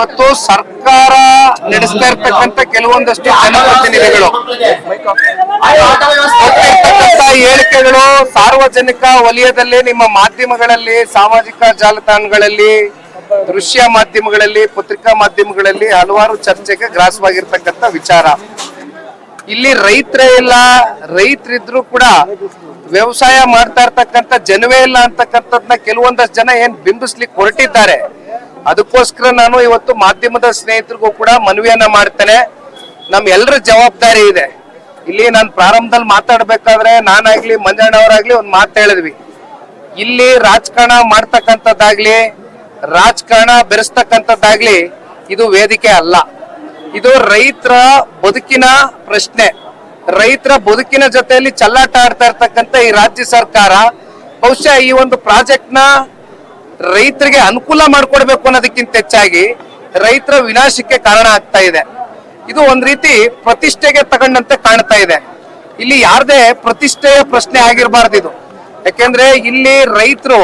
ಇವತ್ತು ಸರ್ಕಾರ ನಡೆಸ್ತಾ ಇರ್ತಕ್ಕಂಥ ಕೆಲವೊಂದಷ್ಟು ಜನಪ್ರತಿನಿಧಿಗಳು ಕೊಟ್ಟಿರ್ತಕ್ಕಂಥ ಹೇಳಿಕೆಗಳು ಸಾರ್ವಜನಿಕ ವಲಯದಲ್ಲಿ, ನಿಮ್ಮ ಮಾಧ್ಯಮಗಳಲ್ಲಿ, ಸಾಮಾಜಿಕ ಜಾಲತಾಣಗಳಲ್ಲಿ, ದೃಶ್ಯ ಮಾಧ್ಯಮಗಳಲ್ಲಿ, ಪತ್ರಿಕಾ ಮಾಧ್ಯಮಗಳಲ್ಲಿ ಹಲವಾರು ಚರ್ಚೆಗೆ ಗ್ರಾಸವಾಗಿರ್ತಕ್ಕಂಥ ವಿಚಾರ. ಇಲ್ಲಿ ರೈತರೇ ಇಲ್ಲ, ರೈತರಿದ್ರು ಕೂಡ ವ್ಯವಸಾಯ ಮಾಡ್ತಾ ಇರ್ತಕ್ಕಂಥ ಜನವೇ ಇಲ್ಲ ಅಂತಕ್ಕಂಥದ್ನ ಕೆಲವೊಂದಷ್ಟು ಜನ ಏನ್ ಬಿಂಬಿಸ್ಲಿಕ್ಕೆ ಹೊರಟಿದ್ದಾರೆ. ಅದಕ್ಕೋಸ್ಕರ ನಾನು ಇವತ್ತು ಮಾಧ್ಯಮದ ಸ್ನೇಹಿತರಿಗೂ ಕೂಡ ಮನವಿಯನ್ನ ಮಾಡ್ತೇನೆ. ನಮ್ ಎಲ್ಲರ ಜವಾಬ್ದಾರಿ ಇದೆ. ಇಲ್ಲಿ ನಾನು ಪ್ರಾರಂಭದಲ್ಲಿ ಮಾತಾಡ್ಬೇಕಾದ್ರೆ ನಾನಾಗ್ಲಿ ಮಂಜಣ್ಣ ಅವರಾಗ್ಲಿ ಒಂದ್ ಮಾತು ಹೇಳಿದ್ವಿ, ಇಲ್ಲಿ ರಾಜಕಾರಣ ಮಾಡ್ತಕ್ಕಂಥದ್ದಾಗ್ಲಿ, ರಾಜಕಾರಣ ಬೆರೆಸ್ತಕ್ಕಂಥದ್ದಾಗ್ಲಿ ಇದು ವೇದಿಕೆ ಅಲ್ಲ. ಇದು ರೈತರ ಬದುಕಿನ ಪ್ರಶ್ನೆ. ರೈತರ ಬದುಕಿನ ಜೊತೆಯಲ್ಲಿ ಚಲ್ಲಾಟ ಆಡ್ತಾ ಇರ್ತಕ್ಕಂಥ ಈ ರಾಜ್ಯ ಸರ್ಕಾರ ಬಹುಶಃ ಈ ಒಂದು ಪ್ರಾಜೆಕ್ಟ್ ನ ರೈತರಿಗೆ ಅನುಕೂಲ ಮಾಡ್ಕೊಡ್ಬೇಕು ಅನ್ನೋದಕ್ಕಿಂತ ಹೆಚ್ಚಾಗಿ ರೈತರ ವಿನಾಶಕ್ಕೆ ಕಾರಣ ಆಗ್ತಾ ಇದೆ. ಇದು ಒಂದ್ ರೀತಿ ಪ್ರತಿಷ್ಠೆಗೆ ತಗೊಂಡಂತೆ ಕಾಣ್ತಾ ಇದೆ. ಇಲ್ಲಿ ಯಾರದೇ ಪ್ರತಿಷ್ಠೆಯ ಪ್ರಶ್ನೆ ಆಗಿರಬಾರ್ದು ಇದು. ಯಾಕೆಂದ್ರೆ ಇಲ್ಲಿ ರೈತರು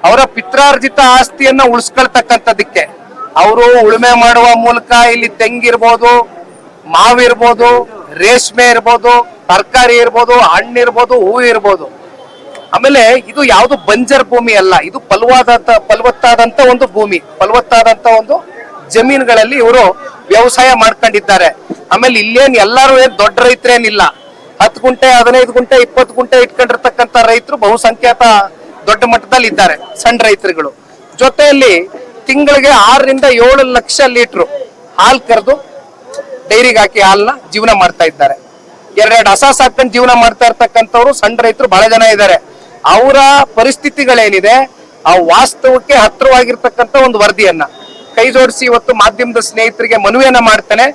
ಅವರ ಪಿತ್ರಾರ್ಜಿತ ಆಸ್ತಿಯನ್ನ ಉಳಿಸ್ಕೊಳ್ತಕ್ಕಂಥದಕ್ಕೆ ಅವರು ಉಳುಮೆ ಮಾಡುವ ಮೂಲಕ ಇಲ್ಲಿ ತೆಂಗಿರ್ಬೋದು, ಮಾವಿರ್ಬೋದು, ರೇಷ್ಮೆ ಇರ್ಬೋದು, ತರಕಾರಿ ಇರ್ಬೋದು, ಹಣ್ಣಿರ್ಬೋದು, ಹೂ ಇರ್ಬೋದು. ಆಮೇಲೆ ಇದು ಯಾವುದು ಬಂಜರ್ ಭೂಮಿ ಅಲ್ಲ, ಇದು ಫಲವತ್ತಾದಂತ ಒಂದು ಭೂಮಿ, ಫಲವತ್ತಾದಂತ ಒಂದು ಜಮೀನುಗಳಲ್ಲಿ ಇವರು ವ್ಯವಸಾಯ ಮಾಡ್ಕೊಂಡಿದ್ದಾರೆ. ಆಮೇಲೆ ಇಲ್ಲೇನ್ ಎಲ್ಲರೂ ಏನ್ ದೊಡ್ಡ ರೈತರೇನಿಲ್ಲ. 10 ಗುಂಟೆ, 15 ಗುಂಟೆ, 20 ಗುಂಟೆ ಇಟ್ಕೊಂಡಿರ್ತಕ್ಕಂಥ ರೈತರು ಬಹುಸಂಖ್ಯಾತ ದೊಡ್ಡ ಮಟ್ಟದಲ್ಲಿ ಇದ್ದಾರೆ, ಸಣ್ಣ ರೈತರುಗಳು. ಜೊತೆಯಲ್ಲಿ ತಿಂಗಳಿಗೆ 6 ರಿಂದ 7 ಲಕ್ಷ ಲೀಟರ್ ಹಾಲು ಕರೆದು ಡೈರಿಗೆ ಹಾಕಿ ಹಾಲನ್ನ ಜೀವನ ಮಾಡ್ತಾ ಇದ್ದಾರೆ. 2 ಹಸ ಸಾಕೊಂಡು ಜೀವನ ಮಾಡ್ತಾ ಇರ್ತಕ್ಕಂಥವ್ರು ಸಣ್ಣ ರೈತರು ಬಹಳ ಜನ ಇದ್ದಾರೆ. ಅವರ ಪರಿಸ್ಥಿತಿಗಳೇನಿದೆ ಆ ವಾಸ್ತವಕ್ಕೆ ಹತ್ತಿರವಾಗಿರ್ತಕ್ಕಂಥ ಒಂದು ವರದಿಯನ್ನ ಕೈ ಜೋಡಿಸಿ ಇವತ್ತು ಮಾಧ್ಯಮದ ಸ್ನೇಹಿತರಿಗೆ ಮನವಿಯನ್ನ ಮಾಡ್ತೇನೆ.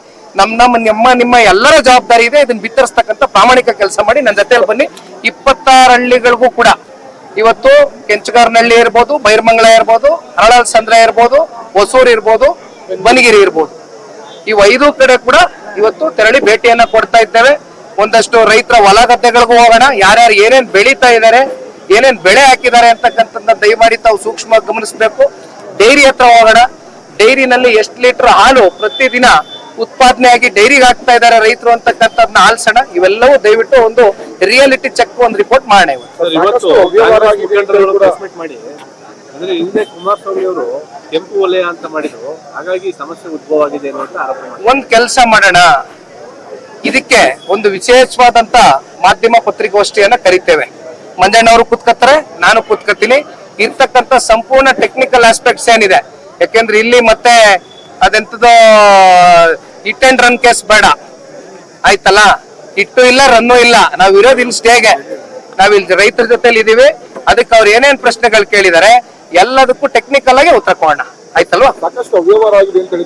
ನಿಮ್ಮ ಎಲ್ಲರ ಜವಾಬ್ದಾರಿ ಇದೆ. ಇದನ್ನ ಬಿತ್ತರಿಸ್ತಕ್ಕಂಥ ಪ್ರಾಮಾಣಿಕ ಕೆಲಸ ಮಾಡಿ ನನ್ನ ಜೊತೆಯಲ್ಲಿ ಬನ್ನಿ. 26 ಹಳ್ಳಿಗಳಿಗೂ ಕೂಡ ಇವತ್ತು ಕೆಂಚಗಾರನಹಳ್ಳಿ ಇರ್ಬೋದು, ಬೈರಮಂಗಲ ಇರ್ಬೋದು, ಹರಳಲ್ ಸಂದ್ರ ಇರ್ಬೋದು, ಹೊಸೂರು ಇರ್ಬೋದು, ಬನಗಿರಿ ಇರ್ಬೋದು, ಈ 5 ಕಡೆ ಕೂಡ ಇವತ್ತು ತೆರಳಿ ಭೇಟಿಯನ್ನ ಕೊಡ್ತಾ ಇದ್ದೇವೆ. ಒಂದಷ್ಟು ರೈತರ ಹೊಲ ಗದ್ದೆಗಳಿಗೂ ಹೋಗೋಣ. ಯಾರ್ಯಾರು ಏನೇನ್ ಬೆಳೀತಾ ಇದ್ದಾರೆ, ಏನೇನ್ ಬೆಳೆ ಹಾಕಿದ್ದಾರೆ ಅಂತಕ್ಕಂಥದ್ದನ್ನ ದಯಮಾಡಿ ತಾವು ಸೂಕ್ಷ್ಮವಾಗಿ ಗಮನಿಸಬೇಕು. ಡೈರಿ ಹತ್ರ ಹೋಗೋಣ. ಡೈರಿನಲ್ಲಿ ಎಷ್ಟು ಲೀಟರ್ ಹಾಲು ಪ್ರತಿದಿನ ಉತ್ಪಾದನೆ ಆಗಿ ಡೈರಿಗೆ ಹಾಕ್ತಾ ಇದ್ದಾರೆ ರೈತರು ಅಂತಕ್ಕಂಥದ್ನ ಆಲ್ಸೋಣ. ಇವೆಲ್ಲವೂ ದಯವಿಟ್ಟು ಒಂದು ರಿಯಾಲಿಟಿ ಚೆಕ್, ಒಂದು ರಿಪೋರ್ಟ್ ಮಾಡೋಣ. ಅಂದ್ರೆ ಹಿಂದೆ ಕುಮಾರಸ್ವಾಮಿ ಅವರು ಕೆಂಪು ವಲಯ ಅಂತ ಮಾಡಿದ್ರು, ಹಾಗಾಗಿ ಸಮಸ್ಯೆ ಉದ್ಭವ ಆಗಿದೆ ಅಂತ ಆರೋಪ ಮಾಡಿ ಒಂದ್ ಕೆಲಸ ಮಾಡೋಣ, ಇದಕ್ಕೆ ಒಂದು ವಿಶೇಷವಾದಂತ ಮಾಧ್ಯಮ ಪತ್ರಿಕಾಗೋಷ್ಠಿಯನ್ನ ಕರಿತೇವೆ. ಮಂಜಣ್ಣ ಅವರು ಕೂತ್ಕೊತಾರೆ, ನಾನು ಕೂತ್ಕೊತೀನಿ. ಇರ್ತಕ್ಕಂಥ ಸಂಪೂರ್ಣ ಟೆಕ್ನಿಕಲ್ ಆಸ್ಪೆಕ್ಟ್ಸ್ ಏನಿದೆ, ಯಾಕೆಂದ್ರೆ ಇಲ್ಲಿ ಮತ್ತೆ ಅದೆಂತದೋ ಹಿಟ್ ಅಂಡ್ ರನ್ ಕೇಸ್ ಬೇಡ, ಆಯ್ತಲ್ಲ. ಹಿಟ್ಟು ಇಲ್ಲ, ರನ್ನು ಇಲ್ಲ. ನಾವ್ ಇರೋದು ಇಲ್ಲಿ ಸ್ಟೇಗೆ, ನಾವಿಲ್ಲಿ ರೈತರ ಜೊತೆಲಿ ಇದೀವಿ. ಅದಕ್ಕೆ ಅವ್ರು ಏನೇನ್ ಪ್ರಶ್ನೆಗಳು ಕೇಳಿದಾರೆ ಎಲ್ಲದಕ್ಕೂ ಟೆಕ್ನಿಕಲ್ ಆಗಿ ಉತ್ತರ ಕೊಡೋಣ, ಆಯ್ತಲ್ವಾ. ಸಾಕಷ್ಟು ಅವ್ಯವಹಾರ ಆಗಿದೆ ಅಂತ ಹೇಳಿ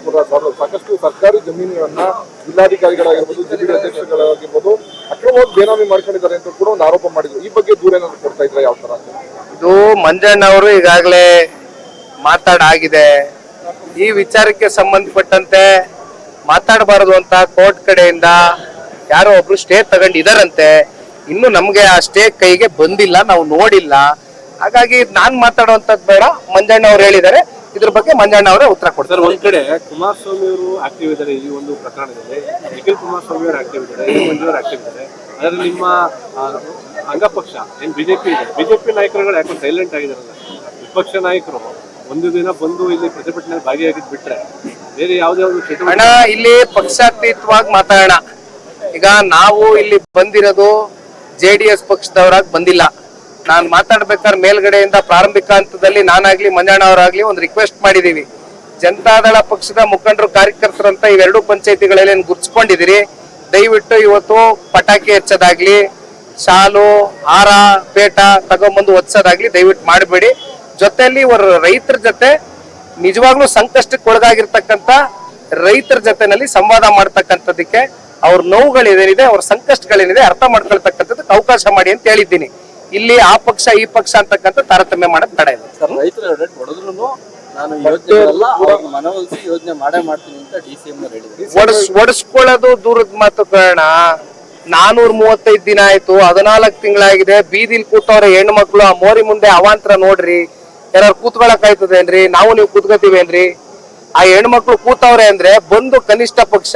ಸಾಕಷ್ಟು ಸರ್ಕಾರಿ ಜಮೀನುಗಳನ್ನ ಜಿಲ್ಲಾಧಿಕಾರಿಗಳಾಗಿರ್ಬೋದು, ಜಿಲ್ಲಾ ಅಧ್ಯಕ್ಷಗಳಾಗಿರ್ಬೋದು ಅಕ್ರಮವಾಗಿ ಬೇನಾಮಿ ಮಾಡ್ಕೊಂಡಿದ್ದಾರೆ ಅಂತ ಕೂಡ ಒಂದು ಆರೋಪ ಮಾಡಿದ್ರು. ಈ ಬಗ್ಗೆ ದೂರ ಏನಾದ್ರು ಕೊಡ್ತಾ ಇದ್ರೆ ಯಾವ ತರ? ಇದು ಮಂಜಣ್ಣ ಅವರು ಈಗಾಗಲೇ ಮಾತಾಡಾಗಿದೆ. ಈ ವಿಚಾರಕ್ಕೆ ಸಂಬಂಧಪಟ್ಟಂತೆ ಮಾತಾಡಬಾರದು ಅಂತ ಕೋರ್ಟ್ ಕಡೆಯಿಂದ ಯಾರೋ ಒಬ್ರು ಸ್ಟೇ ತಗೊಂಡಿದಾರಂತೆ. ಇನ್ನು ನಮ್ಗೆ ಆ ಸ್ಟೇ ಕೈಗೆ ಬಂದಿಲ್ಲ, ನಾವು ನೋಡಿಲ್ಲ. ಹಾಗಾಗಿ ನಾನ್ ಮಾತಾಡುವಂತದ್ದು ಬೇಡ. ಮಂಜಣ್ಣ ಅವ್ರು ಹೇಳಿದ್ದಾರೆ, ಇದ್ರ ಬಗ್ಗೆ ಮಂಜಣ್ಣ ಅವರೇ ಉತ್ತರ ಕೊಡ್ತಾರೆ. ಒಂದ್ ಕಡೆ ಕುಮಾರಸ್ವಾಮಿ ಅವರು ಆಕ್ಟಿವ್ ಇದ್ದಾರೆ ಈ ಒಂದು ಪ್ರಕರಣದಲ್ಲಿ, ನಿಖಿಲ್ ಕುಮಾರಸ್ವಾಮಿ ಅವರು ಆಕ್ಟಿವ್ ಇದ್ದಾರೆ, ಮಂಜು ಅವರು ಆಕ್ಟಿವ್ ಇದ್ದಾರೆ. ಆದ್ರೆ ನಿಮ್ಮ ಅಂಗಪಕ್ಷ ಏನ್ ಬಿಜೆಪಿ ಇದೆ, ಬಿಜೆಪಿ ನಾಯಕರುಗಳು ಯಾಕೆ ಸೈಲೆಂಟ್ ಆಗಿದಾರಲ್ಲ? ವಿಪಕ್ಷ ನಾಯಕರು ಒಂದು ದಿನ ಬಂದು ಇಲ್ಲಿ ಪ್ರತಿಭಟನೆ ಭಾಗಿಯಾಗಿದ್ ಬಿಟ್ರೆ ಬೇರೆ ಯಾವ್ದಾವ್ದು ಚಟುವಟಿಕೆ ಇಲ್ಲಿ ಪಕ್ಷಾತೀತವಾಗಿ ಮಾತಾಡೋಣ. ಈಗ ನಾವು ಇಲ್ಲಿ ಬಂದಿರೋದು JDS ಪಕ್ಷದವರಾಗಿ ಬಂದಿಲ್ಲ. ನಾನು ಮಾತಾಡ್ಬೇಕಾದ್ರೆ ಮೇಲ್ಗಡೆಯಿಂದ ಪ್ರಾರಂಭಿಕ ಹಂತದಲ್ಲಿ ನಾನಾಗ್ಲಿ ಮಂಜಣ್ಣ ಅವರಾಗ್ಲಿ ಒಂದು ರಿಕ್ವೆಸ್ಟ್ ಮಾಡಿದೀವಿ. ಜನತಾದಳ ಪಕ್ಷದ ಮುಖಂಡರು, ಕಾರ್ಯಕರ್ತರಂತ ಇವೆರಡು ಪಂಚಾಯತಿಗಳಲ್ಲಿ ಗುರ್ಸ್ಕೊಂಡಿದ್ದೀರಿ. ದಯವಿಟ್ಟು ಇವತ್ತು ಪಟಾಕಿ ಹಚ್ಚೋದಾಗ್ಲಿ, ಶಾಲು, ಹಾರ, ಪೇಟ ತಗೊಂಡ್ಬಂದು ಒತ್ಸೋದಾಗ್ಲಿ ದಯವಿಟ್ಟು ಮಾಡಬೇಡಿ. ಜೊತೆಯಲ್ಲಿ ಇವರು ರೈತರ ಜೊತೆ ನಿಜವಾಗ್ಲೂ ಸಂಕಷ್ಟಕ್ಕೆ ಒಳಗಾಗಿರ್ತಕ್ಕಂಥ ರೈತರ ಜೊತೆನಲ್ಲಿ ಸಂವಾದ ಮಾಡ್ತಕ್ಕಂಥದಕ್ಕೆ, ಅವ್ರ ನೋವುಗಳೇನಿದೆ, ಅವ್ರ ಸಂಕಷ್ಟಗಳೇನಿದೆ ಅರ್ಥ ಮಾಡ್ಕೊಳ್ತಕ್ಕಂಥದ್ದಕ್ಕೆ ಅವಕಾಶ ಮಾಡಿ ಅಂತ ಹೇಳಿದ್ದೀನಿ. ಇಲ್ಲಿ ಆ ಪಕ್ಷ ಈ ಪಕ್ಷ ಅಂತಕ್ಕಂಥ ತಾರತಮ್ಯ ಮಾಡೋದು ತಡ ಇದೆ. ಒಡಿಸ್ಕೊಳ್ಳೋದು ದೂರದ ಮಾತು ಕಾರಣ. 435 ದಿನ ಆಯ್ತು, 14 ತಿಂಗಳಾಗಿದೆ. ಬೀದಿಲ್ ಕೂತವ್ರೆ ಹೆಣ್ಣು ಮಕ್ಳು. ಆ ಮೋರಿ ಮುಂದೆ ಅವಾಂತರ ನೋಡ್ರಿ. ಯಾರು ಕೂತ್ಕೊಳಕ್ ಆಯ್ತದೇನ್ರಿ? ನಾವು ನೀವು ಕೂತ್ಕೋತೀವೇನ್ರಿ? ಆ ಹೆಣ್ಮಕ್ಳು ಕೂತವ್ರೆ ಅಂದ್ರೆ ಬಂದು ಕನಿಷ್ಠ ಪಕ್ಷ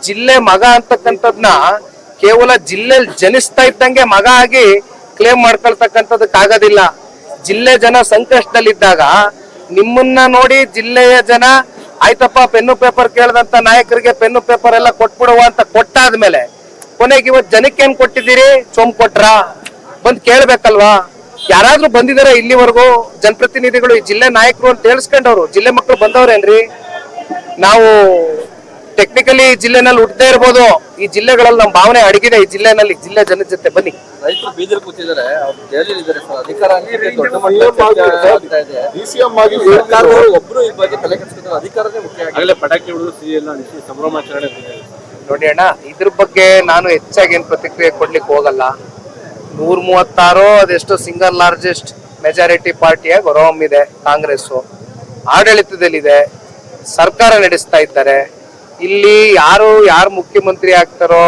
ಜಿಲ್ಲೆ ಮಗ ಅಂತಕ್ಕಂಥದ್ನ ಕೇವಲ ಜಿಲ್ಲೆಯಲ್ಲಿ ಜನಿಸ್ತಾ ಇದ್ದಂಗೆ ಮಗ ಆಗಿ ಕ್ಲೇಮ್ ಮಾಡ್ಕೊಳ್ತಕ್ಕಂಥದಕ್ಕಾಗೋದಿಲ್ಲ. ಜಿಲ್ಲೆ ಜನ ಸಂಕಷ್ಟದಲ್ಲಿದ್ದಾಗ ನಿಮ್ಮನ್ನ ನೋಡಿ ಜಿಲ್ಲೆಯ ಜನ ಆಯ್ತಪ್ಪ ಪೆನ್ನು ಪೇಪರ್ ಕೇಳದಂತ ನಾಯಕರಿಗೆ ಪೆನ್ನು ಪೇಪರ್ ಎಲ್ಲ ಕೊಟ್ಬಿಡುವ ಅಂತ ಕೊಟ್ಟಾದ್ಮೇಲೆ ಕೊನೆಗೆ ಇವತ್ತು ಜನಕ್ಕೆ ಏನ್ ಕೊಟ್ಟಿದ್ದೀರಿ? ಚೊಂಬ್ ಕೊಟ್ರ? ಬಂದ್ ಕೇಳ್ಬೇಕಲ್ವಾ? ಯಾರಾದ್ರೂ ಬಂದಿದಾರ ಇಲ್ಲಿವರೆಗೂ ಜನಪ್ರತಿನಿಧಿಗಳು? ಈ ಜಿಲ್ಲೆ ನಾಯಕರು ಅಂತ ಹೇಳ್ಸ್ಕೊಂಡವ್ರು ಜಿಲ್ಲೆ ಮಕ್ಕಳು ಬಂದವ್ರೇನ್ರಿ? ನಾವು ಟೆಕ್ನಿಕಲಿ ಜಿಲ್ಲೆನಲ್ಲಿ ಹುಟ್ಟದೇ ಇರ್ಬೋದು, ಈ ಜಿಲ್ಲೆಗಳಲ್ಲಿ ನಮ್ಮ ಭಾವನೆ ಅಡಗಿದೆ ಈ ಜಿಲ್ಲೆನಲ್ಲಿ. ಜಿಲ್ಲೆ ಜನದ ಜೊತೆ ಬನ್ನಿ. ರೈತರು ಬೀದಿಲ್ ಕೂತಿದ್ದಾರೆ, ಅವ್ರು ಜೈಲಿದ್ದಾರೆ ಸರ್. ಅಧಿಕಾರ ದೊಡ್ಡ ಮಟ್ಟದ ಡಿಸಿಎಂ ಆಗಿ ಒಬ್ರು ಈ ಬಗ್ಗೆ ತಲೆ ಕೆಡಿಸ್ಕೊಂಡ್ರೆ ಅಧಿಕಾರನೇ ಮುಖ್ಯ ಆಗಿದೆ. ಆಗಲೇ ಪಟಾಕಿ ಹೊಡೆದು ಸಿಹಿ ಎಲ್ಲ ಹಂಚಿ ಸಂಭ್ರಮಾಚರಣೆ ಇದೆ. ನೋಡಿ ಅಣ್ಣ, ಇದ್ರ ಬಗ್ಗೆ ನಾನು ಹೆಚ್ಚಾಗಿ ಏನ್ ಪ್ರತಿಕ್ರಿಯೆ ಕೊಡ್ಲಿಕ್ಕೆ ಹೋಗಲ್ಲ. 136 ಅದೆಷ್ಟು ಸಿಂಗಲ್ ಲಾರ್ಜೆಸ್ಟ್ ಮೆಜಾರಿಟಿ ಪಾರ್ಟಿಯಾಗಿ ಹೊರಹೊಮ್ಮಿದೆ ಕಾಂಗ್ರೆಸ್, ಆಡಳಿತದಲ್ಲಿದೆ, ಸರ್ಕಾರ ನಡೆಸ್ತಾ ಇದ್ದಾರೆ. ಇಲ್ಲಿ ಯಾರು ಮುಖ್ಯಮಂತ್ರಿ ಆಗ್ತಾರೋ,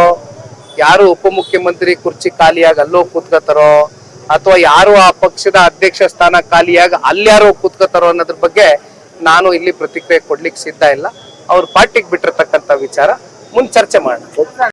ಯಾರು ಉಪಮುಖ್ಯಮಂತ್ರಿ ಕುರ್ಚಿ ಖಾಲಿಯಾಗಿ ಅಲ್ಲೋ ಕೂತ್ಕೋತಾರೋ, ಅಥವಾ ಯಾರು ಆ ಪಕ್ಷದ ಅಧ್ಯಕ್ಷ ಸ್ಥಾನ ಖಾಲಿಯಾಗಿ ಅಲ್ಯಾರೋ ಕೂತ್ಕೋತಾರೋ ಅನ್ನೋದ್ರ ಬಗ್ಗೆ ನಾನು ಇಲ್ಲಿ ಪ್ರತಿಕ್ರಿಯೆ ಕೊಡ್ಲಿಕ್ಕೆ ಸಿದ್ಧ ಇಲ್ಲ. ಅವ್ರ ಪಾರ್ಟಿಗೆ ಬಿಟ್ಟಿರ್ತಕ್ಕಂಥ ವಿಚಾರ ಮುಂದೆ ಚರ್ಚೆ ಮಾಡೋಣ.